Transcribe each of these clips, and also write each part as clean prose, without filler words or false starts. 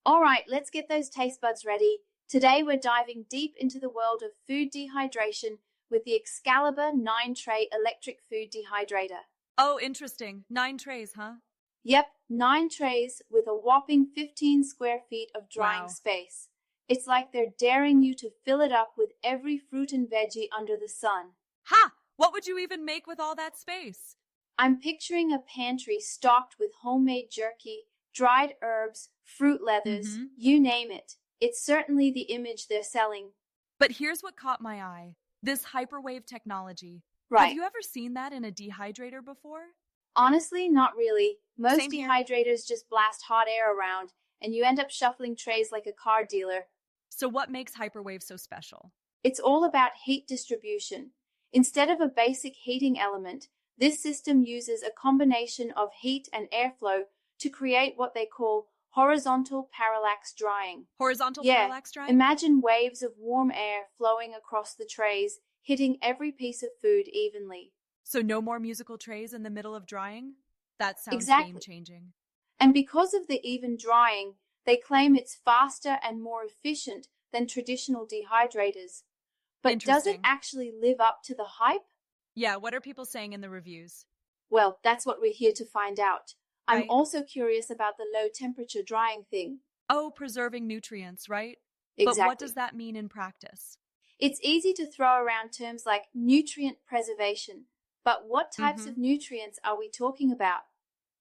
All right, let's get those taste buds ready. Today we're diving deep into the world of food dehydration with the Excalibur 9-tray electric food dehydrator. Oh, interesting. 9 trays, huh? Yep, 9 trays with a whopping 15 square feet of drying Wow. space. It's like they're daring you to fill it up with every fruit and veggie under the sun. Ha! What would you even make with all that space? I'm picturing a pantry stocked with homemade jerky, dried herbs, fruit leathers, Mm-hmm. you name it. It's certainly the image they're selling. But here's what caught my eye. This hyperwave technology. Have Right. you ever seen that in a dehydrator before? Honestly, not really. Most Same here. dehydrators just blast hot air around, and you end up shuffling trays like a car dealer. So what makes hyperwave so special? It's all about heat distribution. Instead of a basic heating element, this system uses a combination of heat and airflow to create what they call horizontal parallax drying. Horizontal Yeah, parallax drying? imagine waves of warm air flowing across the trays, hitting every piece of food evenly. So no more musical trays in the middle of drying? That sounds Exactly. game-changing. And because of the even drying, they claim it's faster and more efficient than traditional dehydrators. But does it Interesting. actually live up to the hype? Yeah, what are people saying in the reviews? Well, that's what we're here to find out. I'm Right? also curious about the low temperature drying thing. Oh, preserving nutrients, right? But what Exactly. does that mean in practice? It's easy to throw around terms like nutrient preservation, but what types Mm-hmm. of nutrients are we talking about?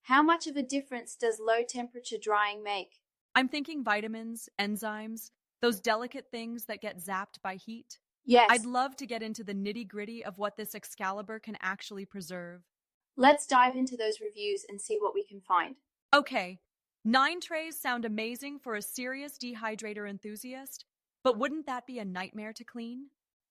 How much of a difference does low temperature drying make? I'm thinking vitamins, enzymes, those delicate things that get zapped by heat. I'd Yes, love to get into the nitty-gritty of what this Excalibur can actually preserve. let's dive into those reviews and see what we can find. Okay, 9 trays sound amazing for a serious dehydrator enthusiast, but wouldn't that be a nightmare to clean?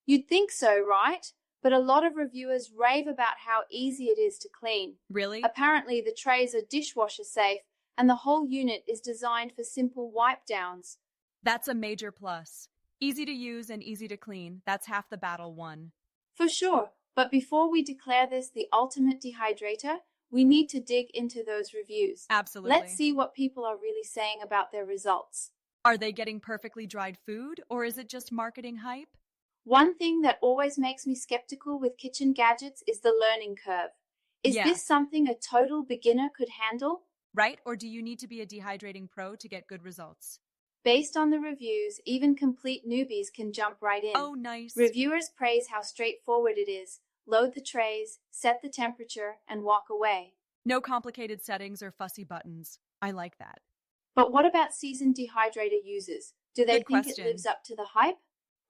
You'd think so, right? But a lot of reviewers rave about how easy it is to clean. Really? Apparently, the trays are dishwasher safe and the whole unit is designed for simple wipe downs. That's a major plus. Easy to use and easy to clean. That's half the battle won. For sure, but before we declare this the ultimate dehydrator, we need to dig into those reviews. Let's Absolutely. see what people are really saying about their results. Are they getting perfectly dried food, or is it just marketing hype? One thing that always makes me skeptical with kitchen gadgets is the learning curve. Is Yeah, this something a total beginner could handle? right? Or do you need to be a dehydrating pro to get good results? Based on the reviews, even complete newbies can jump right in. Oh, nice. Reviewers praise how straightforward it is. Load the trays, set the temperature, and walk away. No complicated settings or fussy buttons. I like that. But what about seasoned dehydrator users? Do they Good think it lives question. up to the hype?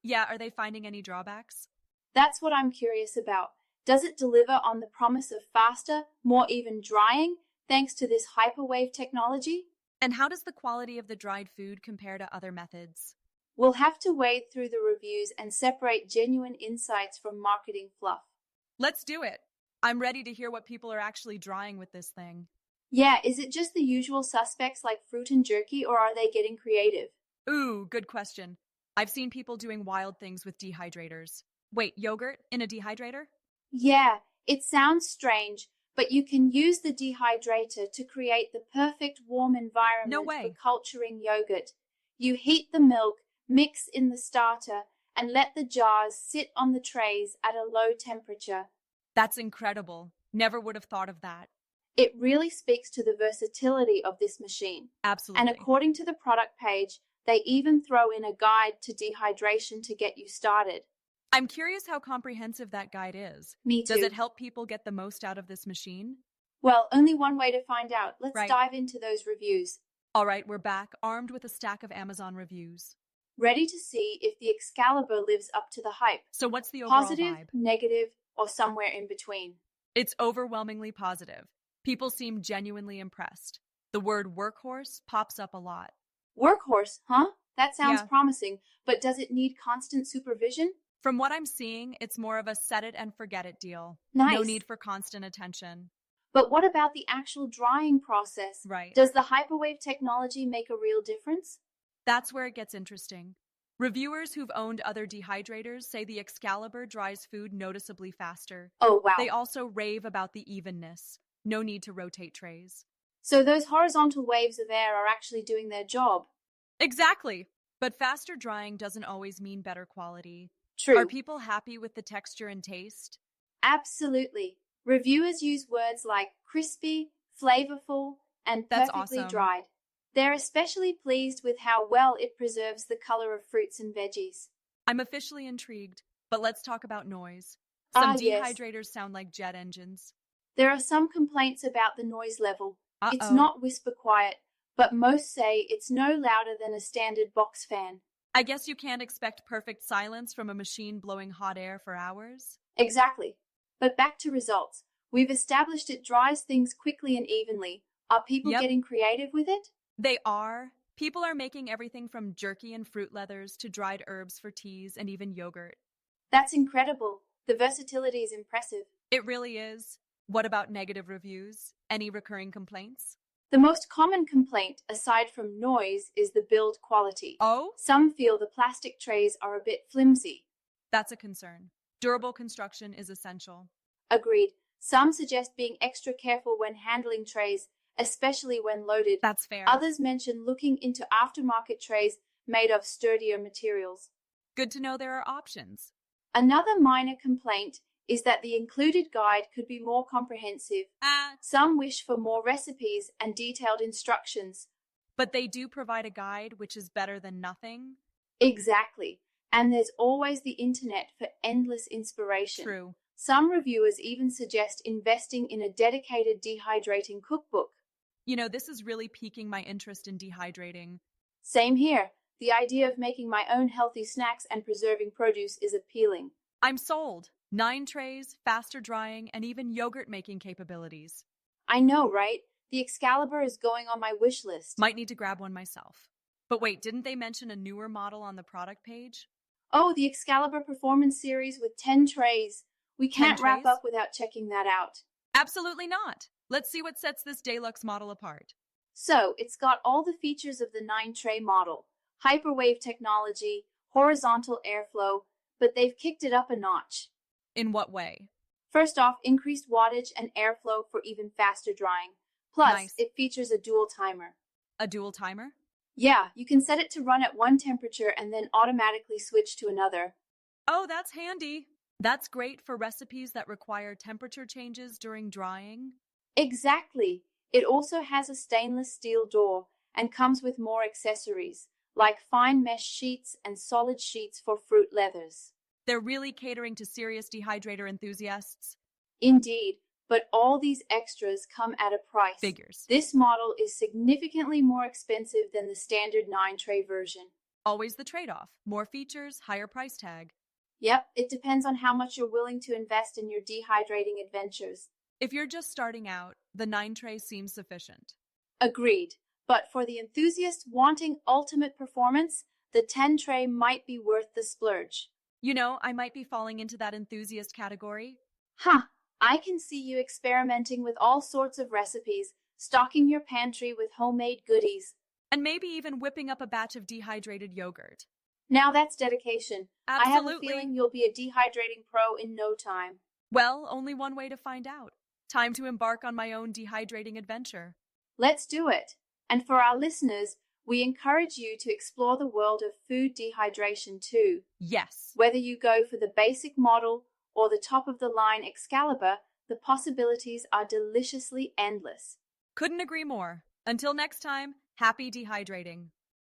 Yeah, are they finding any drawbacks? That's what I'm curious about. Does it deliver on the promise of faster, more even drying, thanks to this hyperwave technology? And how does the quality of the dried food compare to other methods? We'll have to wade through the reviews and separate genuine insights from marketing fluff. Let's do it. I'm ready to hear what people are actually drying with this thing. Yeah, is it just the usual suspects like fruit and jerky, or are they getting creative? Ooh, good question. I've seen people doing wild things with dehydrators. Wait, yogurt in a dehydrator? Yeah, it sounds strange, but you can use the dehydrator to create the perfect warm No environment for way. culturing yogurt. You heat the milk, mix in the starter, and let the jars sit on the trays at a low temperature. That's incredible. Never would have thought of that. It really speaks to the versatility of this machine. And Absolutely. according to the product page, they even throw in a guide to dehydration to get you started. I'm curious how comprehensive that guide is. Me Does too. it help people get the most out of this machine? Well, only one way to find out. Let's Right. dive into those reviews. All right, we're back, armed with a stack of Amazon reviews. Ready to see if the Excalibur lives up to the hype. So, what's the overall Positive, vibe? negative, or somewhere in between. It's overwhelmingly positive. People seem genuinely impressed. The word workhorse pops up a lot. Workhorse, huh? That sounds Yeah. promising, but does it need constant supervision? From what I'm seeing, it's more of a set it and forget it deal. No Nice. need for constant attention. But what about the actual drying process? Right. Does the hyperwave technology make a real difference? That's where it gets interesting. Reviewers who've owned other dehydrators say the Excalibur dries food noticeably faster. Oh, wow. They also rave about the evenness. No need to rotate trays. So those horizontal waves of air are actually doing their job. Exactly. But faster drying doesn't always mean better quality. Are True. people happy with the texture and taste? Absolutely. Reviewers use words like crispy, flavorful, and That's perfectly awesome. dried. They're especially pleased with how well it preserves the color of fruits and veggies. I'm officially intrigued, but let's talk about noise. Some Ah, yes. dehydrators sound like jet engines. There are some complaints about the noise level. It's Uh-oh. not whisper quiet, but most say it's no louder than a standard box fan. I guess you can't expect perfect silence from a machine blowing hot air for hours. Exactly. But back to results. We've established it dries things quickly and evenly. Are people Yep, getting creative with it? they are. People are making everything from jerky and fruit leathers to dried herbs for teas and even yogurt. That's incredible. The versatility is impressive. It really is. What about negative reviews? Any recurring complaints? The most common complaint, aside from noise, is the build quality. Oh, Some feel the plastic trays are a bit flimsy. that's a concern. Durable construction is essential. Agreed. Some suggest being extra careful when handling trays, especially when loaded. That's fair. Others mention looking into aftermarket trays made of sturdier materials. Good to know there are options. Another minor complaint is that the included guide could be more comprehensive. Ah, Some wish for more recipes and detailed instructions. but they do provide a guide, which is better than nothing. Exactly. And there's always the internet for endless inspiration. True. Some reviewers even suggest investing in a dedicated dehydrating cookbook. You know, this is really piquing my interest in dehydrating. Same here. The idea of making my own healthy snacks and preserving produce is appealing. I'm sold. 9 trays, faster drying, and even yogurt making capabilities. I know, right? The Excalibur is going on my wish list. Might need to grab one myself. But wait, didn't they mention a newer model on the product page? Oh, the Excalibur Performance Series with 10 trays. We 10 can't wrap trays? up without checking that out. Absolutely not. Let's see what sets this Deluxe model apart. So, it's got all the features of the 9-tray model. Hyperwave technology, horizontal airflow, but they've kicked it up a notch. In what way? First off, increased wattage and airflow for even faster drying. Plus, Nice. it features a dual timer. A dual timer? Yeah, you can set it to run at one temperature and then automatically switch to another. Oh, that's handy. That's great for recipes that require temperature changes during drying. Exactly. It also has a stainless steel door and comes with more accessories, like fine mesh sheets and solid sheets for fruit leathers. They're really catering to serious dehydrator enthusiasts. Indeed, but all these extras come at a price. Figures. This model is significantly more expensive than the standard 9-tray version. Always the trade-off. More features, higher price tag. Yep, it depends on how much you're willing to invest in your dehydrating adventures. If you're just starting out, the 9-tray seems sufficient. Agreed. But for the enthusiast wanting ultimate performance, the 10-tray might be worth the splurge. You know, I might be falling into that enthusiast category. Huh, I can see you experimenting with all sorts of recipes, stocking your pantry with homemade goodies. And maybe even whipping up a batch of dehydrated yogurt. Now that's dedication. I have a Absolutely. feeling you'll be a dehydrating pro in no time. Well, only one way to find out. Time to embark on my own dehydrating adventure. Let's do it. And for our listeners, we encourage you to explore the world of food dehydration too. Yes. Whether you go for the basic model or the top-of-the-line Excalibur, the possibilities are deliciously endless. Couldn't agree more. Until next time, happy dehydrating.